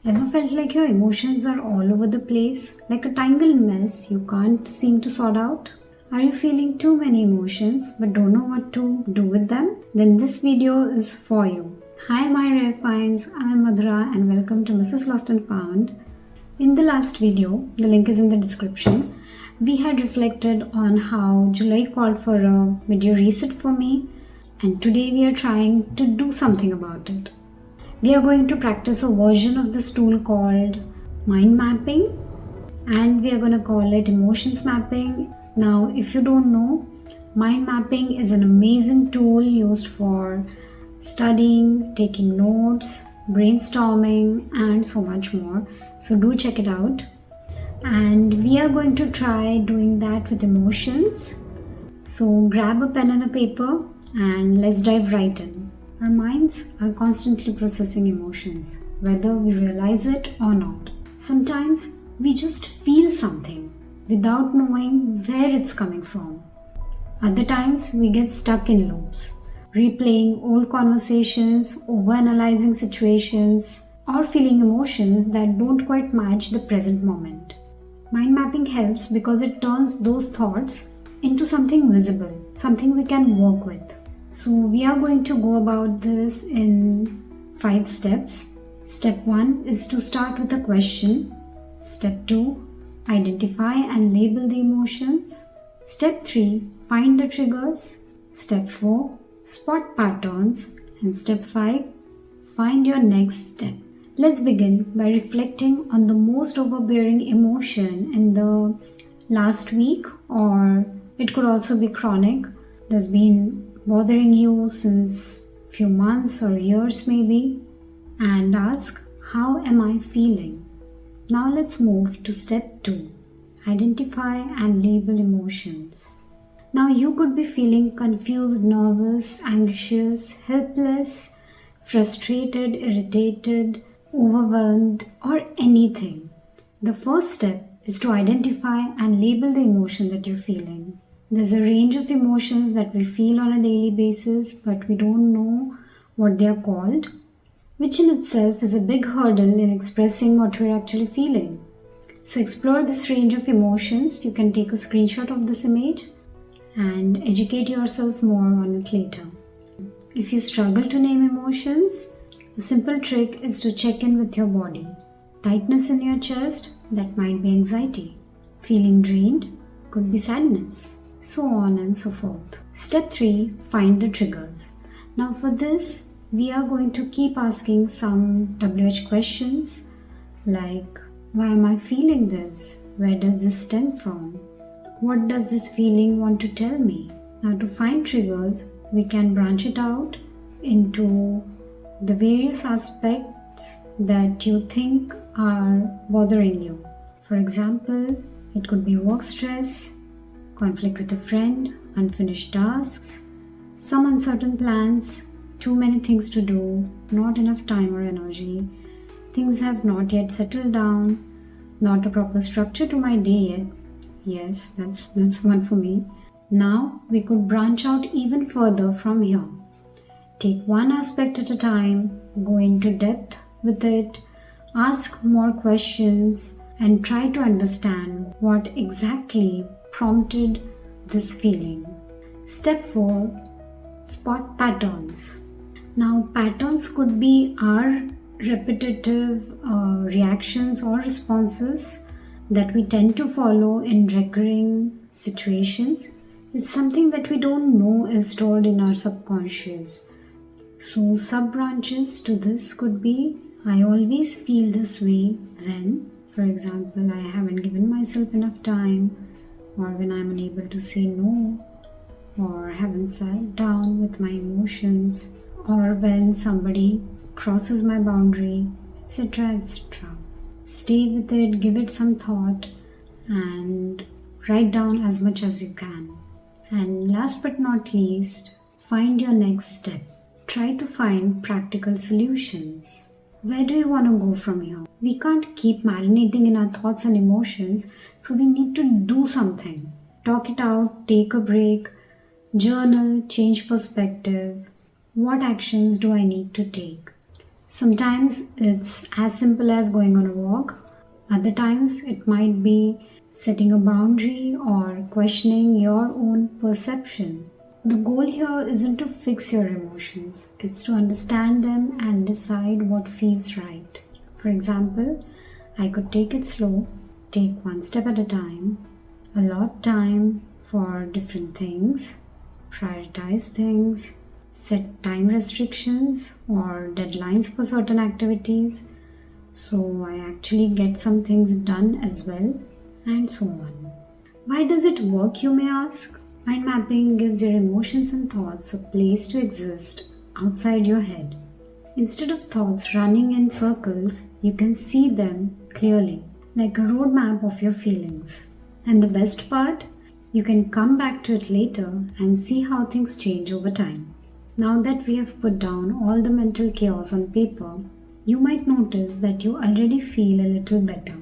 Ever felt like your emotions are all over the place, like a tangled mess you can't seem to sort out? Are you feeling too many emotions but don't know what to do with them? Then this video is for you. Hi my rare finds, I'm Madhura and welcome to Mrs. Lost and Found. In the last video, the link is in the description, we had reflected on how July called for a mid-year reset for me, and today we are trying to do something about it. We are going to practice a version of this tool called mind mapping, and we are going to call it emotions mapping. Now, if you don't know, mind mapping is an amazing tool used for studying, taking notes, brainstorming, and so much more. So do check it out. And we are going to try doing that with emotions. So grab a pen and a paper and let's dive right in. Our minds are constantly processing emotions, whether we realize it or not. Sometimes we just feel something without knowing where it's coming from. Other times we get stuck in loops, replaying old conversations, overanalyzing situations, or feeling emotions that don't quite match the present moment. Mind mapping helps because it turns those thoughts into something visible, something we can work with. So we are going to go about this in 5 steps. Step 1 is to start with a question. Step 2, identify and label the emotions. Step 3, find the triggers. Step 4, spot patterns. And step 5, find your next step. Let's begin by reflecting on the most overbearing emotion in the last week, or it could also be chronic. There's been bothering you since few months or years maybe, and ask, how am I feeling? Now let's move to step 2, identify and label emotions. Now you could be feeling confused, nervous, anxious, helpless, frustrated, irritated, overwhelmed, or anything. The first step is to identify and label the emotion that you're feeling. There's a range of emotions that we feel on a daily basis, but we don't know what they are called, which in itself is a big hurdle in expressing what we're actually feeling. So explore this range of emotions. You can take a screenshot of this image and educate yourself more on it later. If you struggle to name emotions, a simple trick is to check in with your body. Tightness in your chest, that might be anxiety. Feeling drained, could be sadness. So on and so forth. Step 3, find the triggers. Now for this, we are going to keep asking some WH questions like, why am I feeling this? Where does this stem from? What does this feeling want to tell me? Now to find triggers, we can branch it out into the various aspects that you think are bothering you. For example, it could be work stress, conflict with a friend, unfinished tasks, some uncertain plans, too many things to do, not enough time or energy, things have not yet settled down, not a proper structure to my day yet. Yes, that's one for me. Now we could branch out even further from here. Take one aspect at a time, go into depth with it, ask more questions, and try to understand what exactly prompted this feeling. Step 4, spot patterns. Now, patterns could be our repetitive reactions or responses that we tend to follow in recurring situations. It's something that we don't know is stored in our subconscious. So, sub-branches to this could be, I always feel this way when, for example, I haven't given myself enough time, or when I'm unable to say no, or haven't sat down with my emotions, or when somebody crosses my boundary, etc. etc. Stay with it, give it some thought, and write down as much as you can. And last but not least, find your next step. Try to find practical solutions. Where do you want to go from here? We can't keep marinating in our thoughts and emotions, so we need to do something. Talk it out, take a break, journal, change perspective. What actions do I need to take? Sometimes it's as simple as going on a walk. Other times it might be setting a boundary or questioning your own perception. The goal here isn't to fix your emotions, it's to understand them and decide what feels right. For example, I could take it slow, take one step at a time, allot time for different things, prioritize things, set time restrictions or deadlines for certain activities so I actually get some things done as well, and so on. Why does it work, you may ask? Mind mapping gives your emotions and thoughts a place to exist outside your head. Instead of thoughts running in circles, you can see them clearly, like a roadmap of your feelings. And the best part, you can come back to it later and see how things change over time. Now that we have put down all the mental chaos on paper, you might notice that you already feel a little better.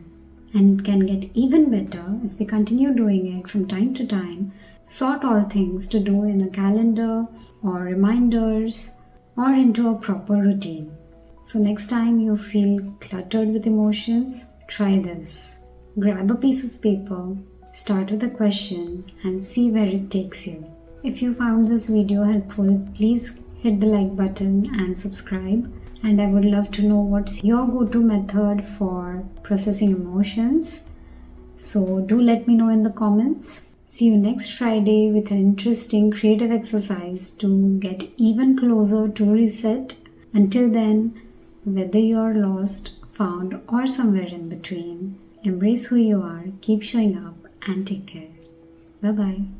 And it can get even better if we continue doing it from time to time, sort all things to do in a calendar or reminders or into a proper routine. So next time you feel cluttered with emotions, try this. Grab a piece of paper, start with a question and see where it takes you. If you found this video helpful, please hit the like button and subscribe. And I would love to know what's your go-to method for processing emotions. So do let me know in the comments. See you next Friday with an interesting creative exercise to get even closer to reset. Until then, whether you're lost, found, or somewhere in between, embrace who you are, keep showing up, and take care. Bye-bye.